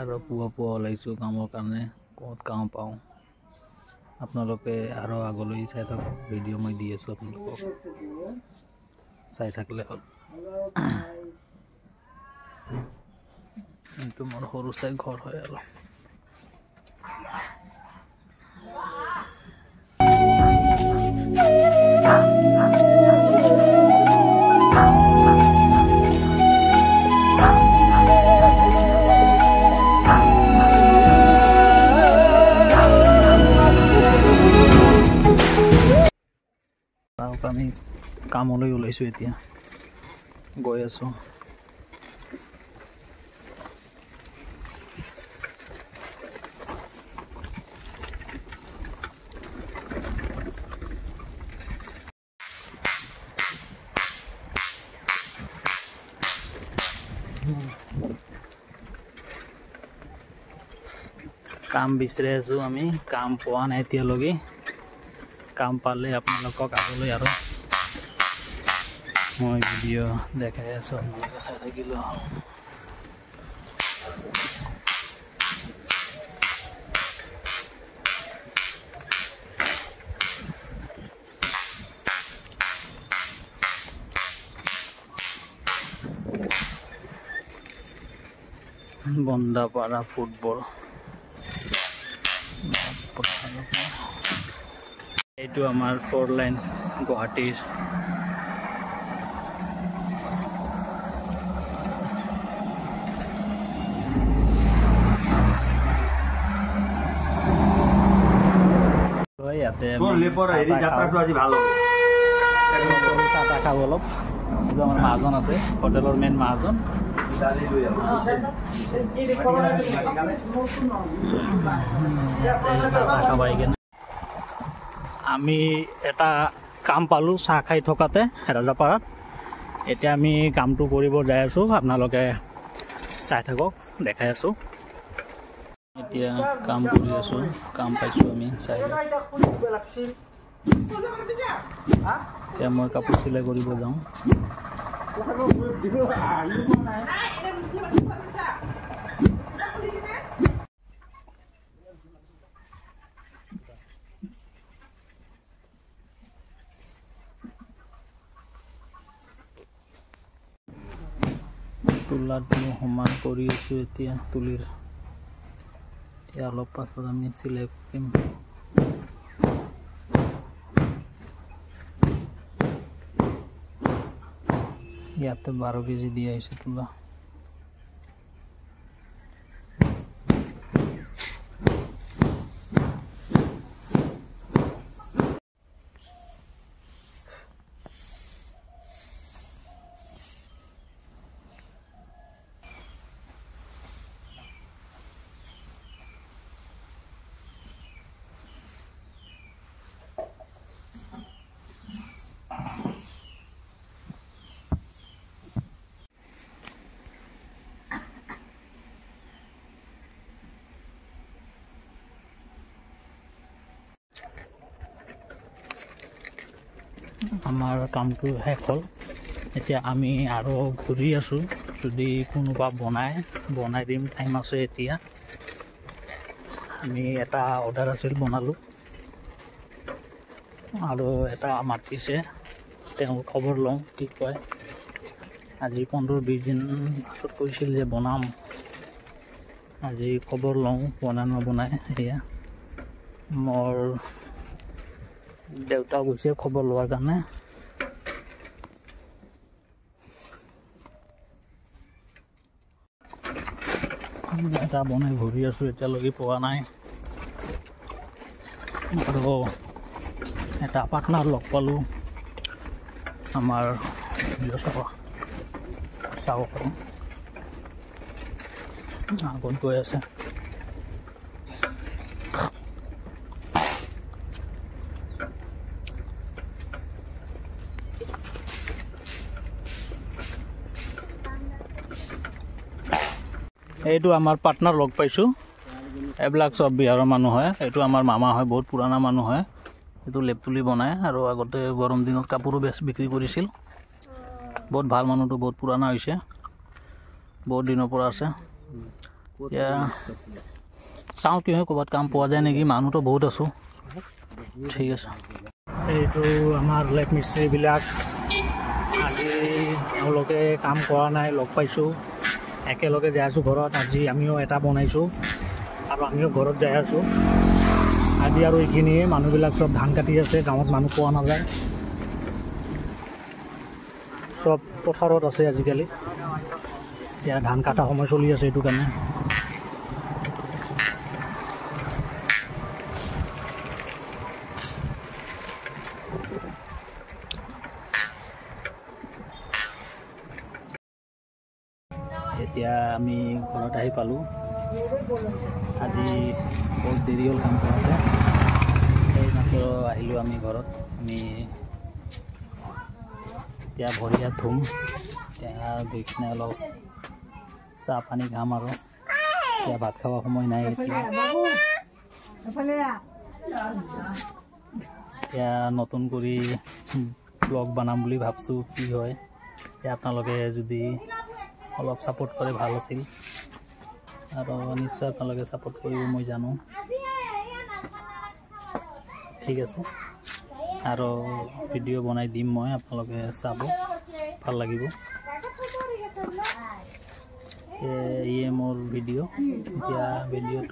আৰু পুৱা ওলাইছোঁ কামৰ কাৰণে ক'ত কাম পাওঁ আপোনালোকে আৰু আগলৈ চাই থাকক ভিডিঅ' মই দি আছোঁ আপোনালোকক চাই থাকিলে হ'ল কিন্তু মোৰ সৰু চাই ঘৰ হয় আৰু আমি কামলৈ ওলাইছোঁ এতিয়া গৈ আছোঁ কাম বিচাৰি আছোঁ আমি কাম পোৱা নাই এতিয়ালৈকে কাম পালে আপোনালোকক আগলৈ আৰু মই ভিডিঅ' দেখাই আছোঁ আপোনালোকে চাই থাকিলোঁ বন্দাপাৰা ফুটবল এইটো আমাৰ 4 লাইন গুৱাহাটীৰ ইয়াতে চাহ খাব অলপ আমাৰ মহাজন আছে হোটেলৰ মেইন মহাজন আমি এটা কাম পালোঁ চাহ খাই থকাতে ৰাজাপাৰাত এতিয়া আমি কামটো কৰিব যাই আছোঁ আপোনালোকে চাই থাকক দেখাই আছোঁ এতিয়া কাম কৰি আছোঁ কাম পাইছোঁ আমি চাই এতিয়া মই কাপোৰ চিলাই কৰিব যাওঁ তোলাটো সমান কৰি আছোঁ এতিয়া তুলিৰ এতিয়া অলপ পাছত আমি চিলাই কৰিম ইয়াতে 12 কেজি দিয়া আহিছে তোলা আমাৰ কামটো শেষ হ'ল এতিয়া আমি আৰু ঘূৰি আছোঁ যদি কোনোবা বনাই দিম টাইম আছে এতিয়া আমি এটা অৰ্ডাৰ আছিল বনালোঁ আৰু এটা মাতিছে তেওঁ খবৰ লওঁ কি কয় আজি 15-20 দিন পাছত কৈছিল যে বনাম আজি খবৰ লওঁ বনাই নবনাই এতিয়া মোৰ দেউতা গৈছে খবৰ লোৱাৰ কাৰণে এটা বনাই ঘূৰি আছোঁ এতিয়ালৈকে পোৱা নাই আৰু এটা পাৰ্টনাৰ লগ পালোঁ আমাৰ চাব পাৰোঁ আগত গৈ আছে এইটো আমাৰ পাৰ্টনাৰ লগ পাইছোঁ এইবিলাক সব বিহাৰৰ মানুহ হয় এইটো আমাৰ মামা হয় বহুত পুৰণা মানুহ হয় এইটো লেপতুলি বনায় আৰু আগতে গৰম দিনত কাপোৰো বিক্ৰী কৰিছিল বহুত ভাল মানুহটো বহুত পুৰণা হৈছে বহুত দিনৰ পৰা আছে এতিয়া চাওঁ কি হয়, ক'ৰবাত কাম পোৱা যায় নেকি, মানুহতো বহুত আছোঁ। ঠিক আছে, এইটো আমাৰ লেপ মিস্ত্ৰীবিলাক আজি তেওঁলোকে কাম কৰা নাই, লগ পাইছোঁ, একেলগে যাই আছোঁ ঘৰত। আজি আমিও এটা বনাইছোঁ আৰু আমিও ঘৰত যাই আছোঁ আজি। আৰু এইখিনিয়ে মানুহবিলাক চব ধান কাটি আছে, গাঁৱত মানুহ পোৱা নাযায়, চব পথাৰত আছে আজিকালি। এতিয়া ধান কটা সময় চলি আছে, এইটো কাৰণে এতিয়া আমি ঘৰত আহি পালোঁ। আজি বহুত দেৰি হ'ল কাম কৰোঁতে, এই মাত্ৰ আহিলোঁ আমি ঘৰত। আমি এতিয়া ভৰি হাত ধুম, এতিয়া ধুই কিনে অলপ চাহ পানী খাম আৰু এতিয়া ভাত খাব সময় নাই। এতিয়া নতুন কৰি ব্লগ বনাম বুলি ভাবছোঁ, কি হয় এতিয়া আপোনালোকে যদি অলপ ছাপোৰ্ট কৰে ভাল আছিল, আৰু নিশ্চয় আপোনালোকে ছাপোৰ্ট কৰিব, মই জানো। ঠিক আছে, আৰু ভিডিঅ' বনাই দিম মই, আপোনালোকে চাব, ভাল লাগিব। ইয়ে মোৰ ভিডিঅ'। এতিয়া ভিডিঅ'টো